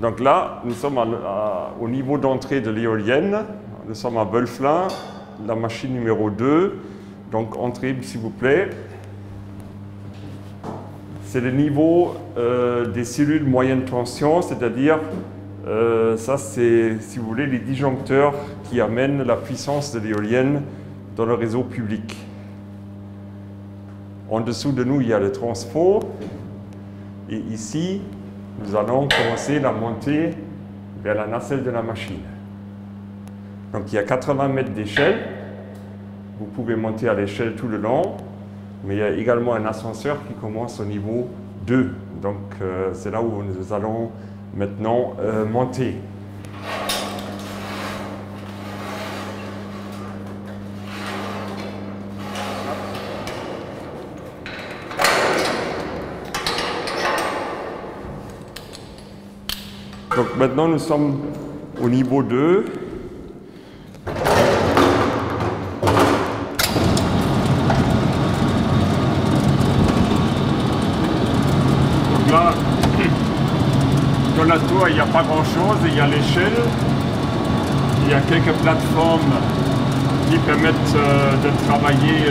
Donc là, nous sommes au niveau d'entrée de l'éolienne. Nous sommes à Wölflin, la machine numéro 2. Donc entrée, s'il vous plaît. C'est le niveau des cellules moyenne tension, c'est-à-dire, ça c'est, si vous voulez, les disjoncteurs qui amènent la puissance de l'éolienne dans le réseau public. En dessous de nous, il y a le transfo. Et ici, nous allons commencer la montée vers la nacelle de la machine. Donc il y a 80 mètres d'échelle. Vous pouvez monter à l'échelle tout le long. Mais il y a également un ascenseur qui commence au niveau 2. Donc c'est là où nous allons maintenant monter. Donc maintenant nous sommes au niveau 2. Donc là, dans la tour il n'y a pas grand chose, il y a l'échelle, il y a quelques plateformes qui permettent de travailler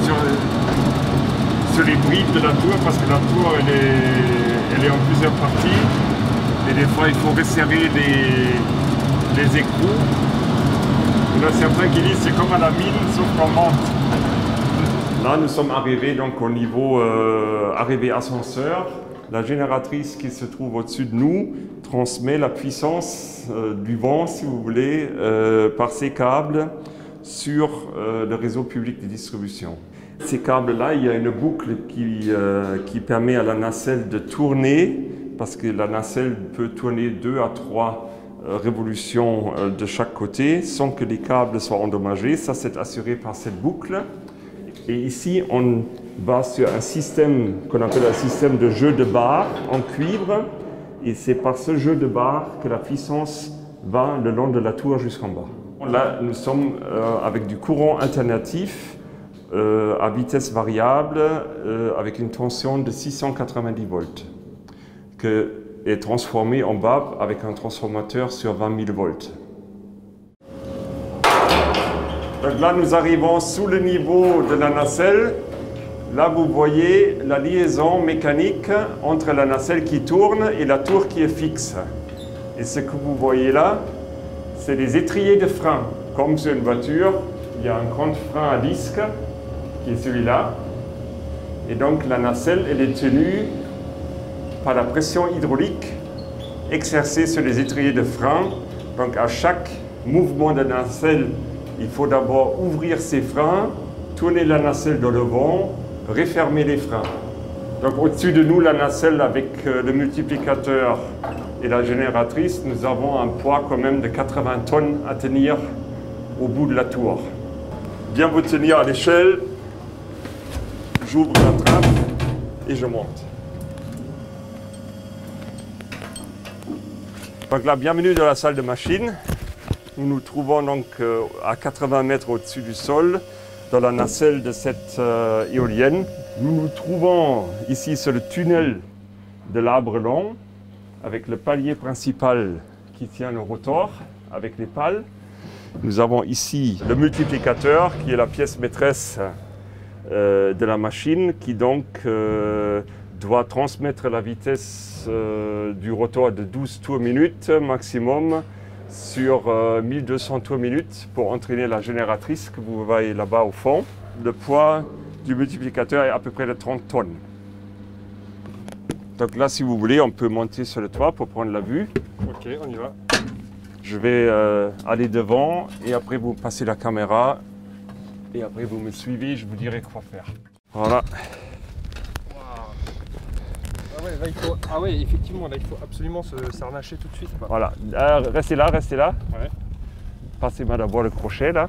sur les brides de la tour, parce que la tour elle est en plusieurs parties. Et des fois, il faut resserrer les écrous. Il y en a certains qui disent c'est comme à la mine, sauf qu'on monte. Là, nous sommes arrivés donc au niveau arrivée ascenseur. La génératrice qui se trouve au-dessus de nous transmet la puissance du vent, si vous voulez, par ces câbles sur le réseau public de distribution. Ces câbles-là, il y a une boucle qui permet à la nacelle de tourner, parce que la nacelle peut tourner 2 à 3 révolutions de chaque côté sans que les câbles soient endommagés. Ça, c'est assuré par cette boucle. Et ici, on va sur un système qu'on appelle un système de jeu de barres en cuivre. Et c'est par ce jeu de barres que la puissance va le long de la tour jusqu'en bas. Là, nous sommes avec du courant alternatif à vitesse variable avec une tension de 690 volts. Qui est transformé en bas avec un transformateur sur 20 000 volts. Donc là, nous arrivons sous le niveau de la nacelle. Là, vous voyez la liaison mécanique entre la nacelle qui tourne et la tour qui est fixe. Et ce que vous voyez là, c'est les étriers de frein. Comme sur une voiture, il y a un grand frein à disque, qui est celui-là. Et donc, la nacelle, elle est tenue par la pression hydraulique exercée sur les étriers de frein. Donc à chaque mouvement de nacelle, il faut d'abord ouvrir ces freins, tourner la nacelle dans le vent, refermer les freins. Donc au-dessus de nous, la nacelle avec le multiplicateur et la génératrice, nous avons un poids quand même de 80 tonnes à tenir au bout de la tour. Bien vous tenir à l'échelle, j'ouvre la trappe et je monte. Donc là, bienvenue dans la salle de machine. Nous nous trouvons donc à 80 mètres au-dessus du sol, dans la nacelle de cette éolienne. Nous nous trouvons ici sur le tunnel de l'arbre long, avec le palier principal qui tient le rotor, avec les pales. Nous avons ici le multiplicateur, qui est la pièce maîtresse de la machine, qui donc doit transmettre la vitesse du rotor de 12 tours minutes maximum sur 1200 tours minutes pour entraîner la génératrice que vous voyez là-bas au fond. Le poids du multiplicateur est à peu près de 30 tonnes. Donc là, si vous voulez, on peut monter sur le toit pour prendre la vue. Ok, on y va. Je vais aller devant et après vous passez la caméra et après vous me suivez, je vous dirai quoi faire. Voilà. Ah ouais, effectivement, là il faut absolument s'arnacher tout de suite. Quoi. Voilà, restez là, restez là. Ouais. Passez-moi d'abord le crochet là.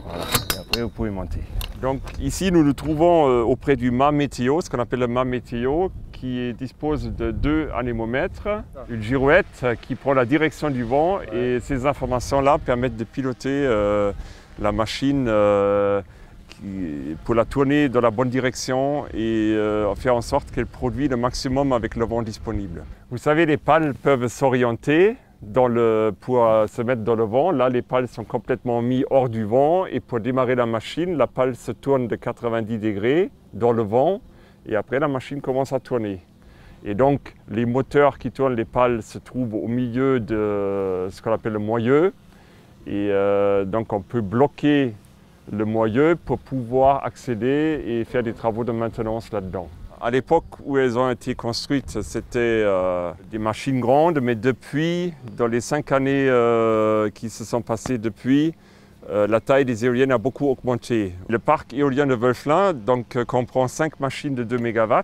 Voilà, et après vous pouvez monter. Donc ici nous nous trouvons auprès du mât météo, ce qu'on appelle le mât météo, qui dispose de 2 anémomètres, une girouette qui prend la direction du vent, et ces informations-là permettent de piloter la machine pour la tourner dans la bonne direction et faire en sorte qu'elle produise le maximum avec le vent disponible. Vous savez, les pales peuvent s'orienter pour se mettre dans le vent. Là, les pales sont complètement mises hors du vent et pour démarrer la machine, la pale se tourne de 90 degrés dans le vent et après la machine commence à tourner. Et donc, les moteurs qui tournent les pales se trouvent au milieu de ce qu'on appelle le moyeu. Et donc, on peut bloquer le moyeu pour pouvoir accéder et faire des travaux de maintenance là-dedans. À l'époque où elles ont été construites, c'était des machines grandes, mais depuis, dans les 5 années qui se sont passées depuis, la taille des éoliennes a beaucoup augmenté. Le parc éolien de Wölflin comprend 5 machines de 2 MW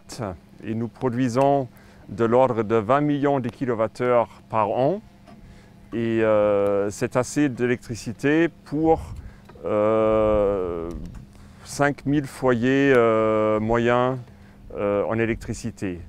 et nous produisons de l'ordre de 20 millions de kWh par an. Et c'est assez d'électricité pour 5000 foyers moyens en électricité.